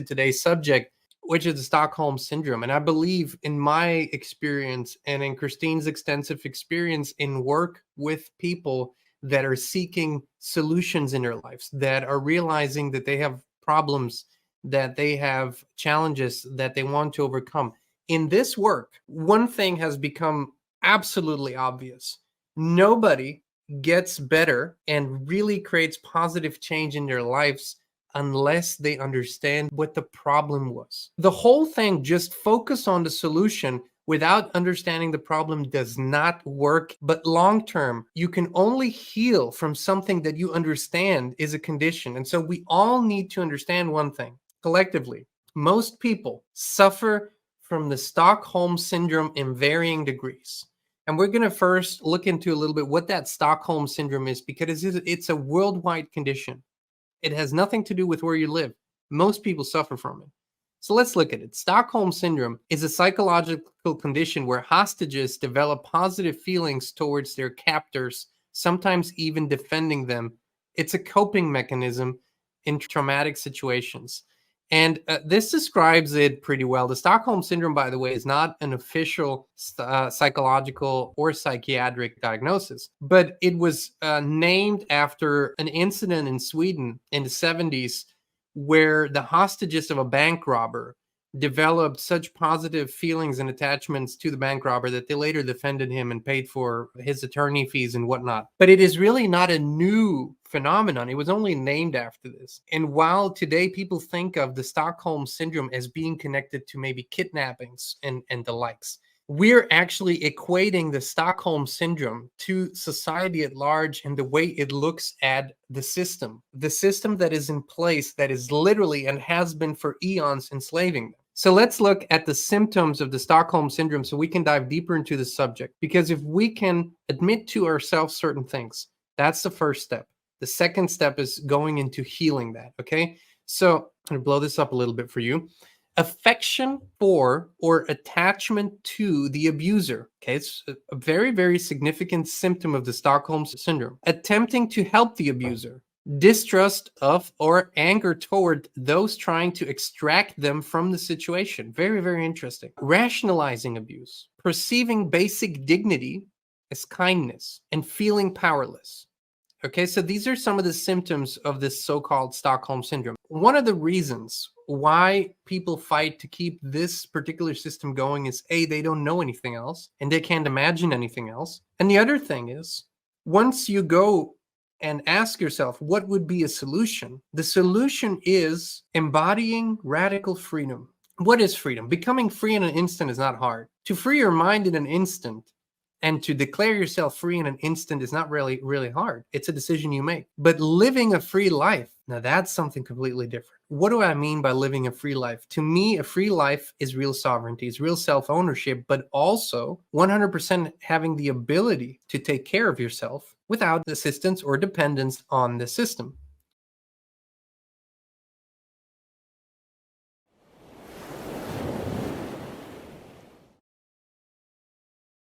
today's subject, which is the Stockholm Syndrome. And I believe in my experience and in Christine's extensive experience in work with people that are seeking solutions in their lives, that are realizing that they have problems, that they have challenges that they want to overcome. In this work, one thing has become absolutely obvious. Nobody gets better and really creates positive change in their lives unless they understand what the problem was. The whole thing, just focus on the solution without understanding the problem, does not work. But long term, you can only heal from something that you understand is a condition. And so we all need to understand one thing collectively. Most people suffer from the Stockholm Syndrome in varying degrees. And we're going to first look into a little bit what that Stockholm Syndrome is, because it's a worldwide condition. It has nothing to do with where you live. Most people suffer from it. So let's look at it. Stockholm Syndrome is a psychological condition where hostages develop positive feelings towards their captors, sometimes even defending them. It's a coping mechanism in traumatic situations. And this describes it pretty well. The Stockholm Syndrome, by the way, is not an official psychological or psychiatric diagnosis, but it was named after an incident in Sweden in the 70s where the hostages of a bank robber developed such positive feelings and attachments to the bank robber that they later defended him and paid for his attorney fees and whatnot. But it is really not a new phenomenon. It was only named after this. And while today people think of the Stockholm Syndrome as being connected to maybe kidnappings and the likes, we're actually equating the Stockholm Syndrome to society at large and the way it looks at the system that is in place, that is literally and has been for eons enslaving them. So let's look at the symptoms of the Stockholm Syndrome so we can dive deeper into the subject. Because if we can admit to ourselves certain things, that's the first step. The second step is going into healing that, okay? So I'm going to blow this up a little bit for you. Affection for or attachment to the abuser. Okay, it's a very, very significant symptom of the Stockholm Syndrome. Attempting to help the abuser. Distrust of or anger toward those trying to extract them from the situation. Very, very interesting. Rationalizing abuse. Perceiving basic dignity as kindness and feeling powerless. Okay, so these are some of the symptoms of this so-called Stockholm Syndrome. One of the reasons why people fight to keep this particular system going is A, they don't know anything else and they can't imagine anything else. And the other thing is, once you go and ask yourself, what would be a solution? The solution is embodying radical freedom. What is freedom? Becoming free in an instant is not hard. To free your mind in an instant and to declare yourself free in an instant is not really, really hard. It's a decision you make. But living a free life, now that's something completely different. What do I mean by living a free life? To me, a free life is real sovereignty, is real self-ownership, but also 100% having the ability to take care of yourself without assistance or dependence on the system.